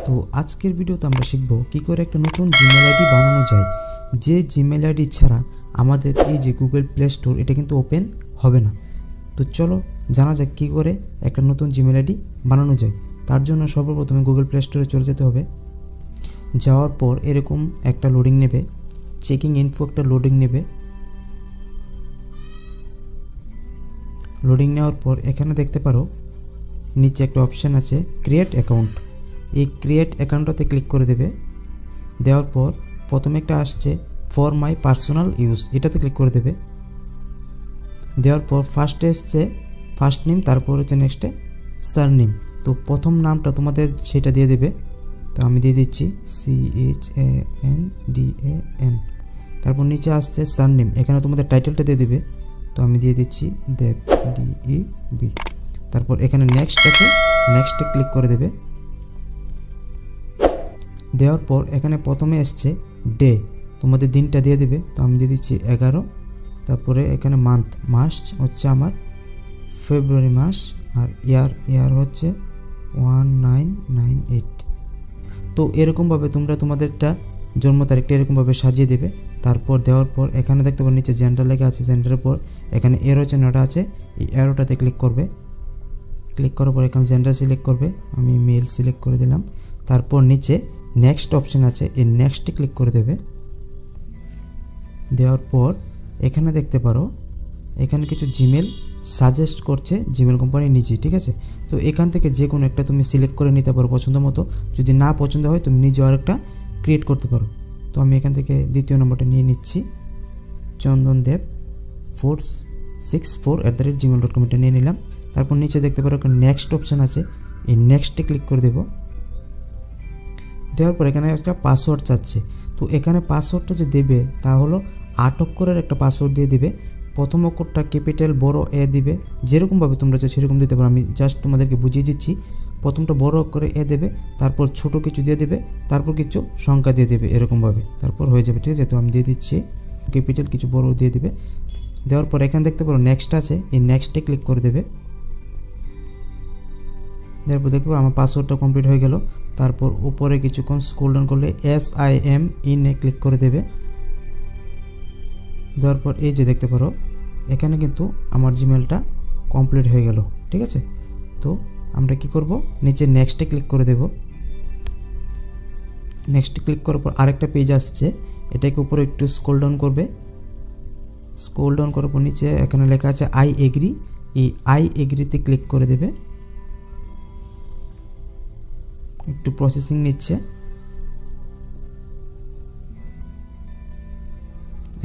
তো আজকের ভিডিওতে আমরা শিখব কি করে একটা নতুন জিমেল আইডি বানানো যায়, যে জিমেল আইডি ছাড়া আমাদের এই যে গুগল প্লে স্টোর এটা কিন্তু ওপেন হবে না। তো চলো জানা যাক কী করে একটা নতুন জিমেল আইডি বানানো যায়। তার জন্য সর্বপ্রথমে গুগল প্লে স্টোরে চলে যেতে হবে। যাওয়ার পর এরকম একটা লোডিং নেবে, চেকিং ইনফো একটা লোডিং নেবে। লোডিং নেওয়ার পর এখানে দেখতে পারো নিচে একটা অপশান আছে ক্রিয়েট অ্যাকাউন্ট। এই ক্রিয়েট অ্যাকাউন্টটাতে ক্লিক করে দেবে। দেওয়ার পর প্রথমে একটা আসছে ফর মাই পার্সোনাল ইউজ, এটাতে ক্লিক করে দেবে। দেওয়ার পর ফার্স্টে এসছে ফার্স্ট নেম, তারপর হচ্ছে নেক্সটে সারনেম। তো প্রথম নামটা তোমাদের সেটা দিয়ে দেবে। তো আমি দিয়ে দিচ্ছি CHANDAN। তারপর নিচে আসছে সারনেম, এখানে তোমাদের টাইটেলটা দিয়ে দেবে। তো আমি দিয়ে দিচ্ছি দেব DEB। তারপর এখানে নেক্সট আছে, নেক্সটে ক্লিক করে দেবে। দেওয়ার পর এখানে প্রথমে এসছে ডে, তোমাদের দিনটা দিয়ে দেবে। তো আমি দিয়ে দিচ্ছি 11। তারপরে এখানে মাস হচ্ছে আমার ফেব্রুয়ারি মাস, আর ইয়ার হচ্ছে 1998। তো এরকমভাবে তোমরা তোমাদেরটা জন্ম তারিখটা এরকমভাবে সাজিয়ে দেবে। তারপর দেওয়ার পর এখানে দেখতে পাবো নিচে জেন্ডার লেখা আছে, জেন্ডারের পর এখানে এরো চিহ্নটা আছে, এই এরোটাতে ক্লিক করবে। ক্লিক করার পর এখানে জেন্ডার সিলেক্ট করবে, আমি মেল সিলেক্ট করে দিলাম। তারপর নিচে নেক্সট অপশান আছে, এই নেক্সটে ক্লিক করে দেবে। দেওয়ার পর এখানে দেখতে পারো এখানে কিছু জিমেল সাজেস্ট করছে জিমেল কোম্পানি নিজেই, ঠিক আছে। তো এখান থেকে যে কোনো একটা তুমি সিলেক্ট করে নিতে পারো পছন্দ মতো। যদি না পছন্দ হয় তুমি নিজে আর একটা ক্রিয়েট করতে পারো। তো আমি এখান থেকে দ্বিতীয় নম্বরটা নিয়ে নিচ্ছি, chandandev464@gmail.com, এটা নিয়ে নিলাম। তারপর নিচে দেখতে পারো একটা নেক্সট অপশান আছে, এই নেক্সটে ক্লিক করে দেবো। দেওয়ার পর এখানে একটা পাসওয়ার্ড চাচ্ছে। তো এখানে পাসওয়ার্ডটা যে দেবে তা হলো 8 অক্ষরের একটা পাসওয়ার্ড দিয়ে দিবে। প্রথম অক্ষরটা ক্যাপিটাল বড় এ দিবে, যেরকমভাবে তোমরা চাও সেরকম দিতে পারো। আমি জাস্ট তোমাদেরকে বুঝিয়ে দিচ্ছি। প্রথমটা বড় অক্ষরে এ দেবে, তারপর ছোট কিছু দিয়ে দেবে, তারপর কিছু সংখ্যা দিয়ে দেবে এরকমভাবে, তারপর হয়ে যাবে, ঠিক আছে। তো আমি দিয়ে দিচ্ছি ক্যাপিটাল কিছু বড় দিয়ে দেবে। দেওয়ার পর এখানে দেখতে পারো নেক্সট আছে, এই নেক্সটে ক্লিক করে দেবে। তারপর দেখবো আমার পাসওয়ার্ডটা কমপ্লিট হয়ে গেল। তারপর উপরে কিছুক্ষণ স্ক্রল ডাউন করলে SIM ইনে ক্লিক করে দেবে। দেওয়ার পর এই যে দেখতে পারো এখানে কিন্তু আমার জিমেলটা কমপ্লিট হয়ে গেল, ঠিক আছে। তো আমরা কি করব, নিচে নেক্সটে ক্লিক করে দেব। নেক্সটে ক্লিক করার পর আরেকটা পেজ আসছে, এটাকে উপরে একটু স্ক্রল ডাউন করবে। স্ক্রল ডাউন করার পর নিচে এখানে লেখা আছে আই এগ্রি, এই আই এগ্রিতে ক্লিক করে দেবে। একটু প্রসেসিং নিচ্ছে।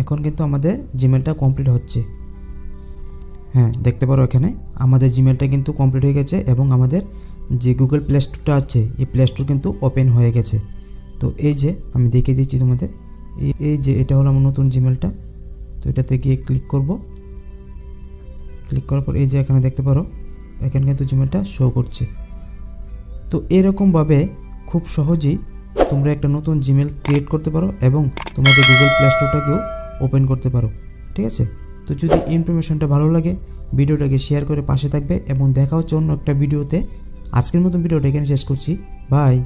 এখন কিন্তু আমাদের জিমেলটা কমপ্লিট হচ্ছে। হ্যাঁ, দেখতে পারো এখানে আমাদের জিমেলটা কিন্তু কমপ্লিট হয়ে গেছে এবং আমাদের যে গুগল প্লে স্টোরটা আছে এই প্লে স্টোর কিন্তু ওপেন হয়ে গেছে। তো এই যে আমি দেখিয়ে দিচ্ছি তোমাদের, এই যে এটা হলো আমার নতুন জিমেলটা। তো এটাতে গিয়ে ক্লিক করব। ক্লিক করার পর এই যে এখানে দেখতে পারো এখানে কিন্তু জিমেলটা শো করছে। তো এরকমভাবে খুব সহজেই তোমরা একটা নতুন জিমেল ক্রিয়েট করতে পারো এবং তোমাদের গুগল প্লে স্টোরটাকেও ওপেন করতে পারো, ঠিক আছে। তো যদি ইনফরমেশনটা ভালো লাগে ভিডিওটাকে শেয়ার করে পাশে থাকবে এবং দেখা হচ্ছে অন্য একটা ভিডিওতে। আজকের মতো ভিডিওটা এখানে শেষ করছি, বাই।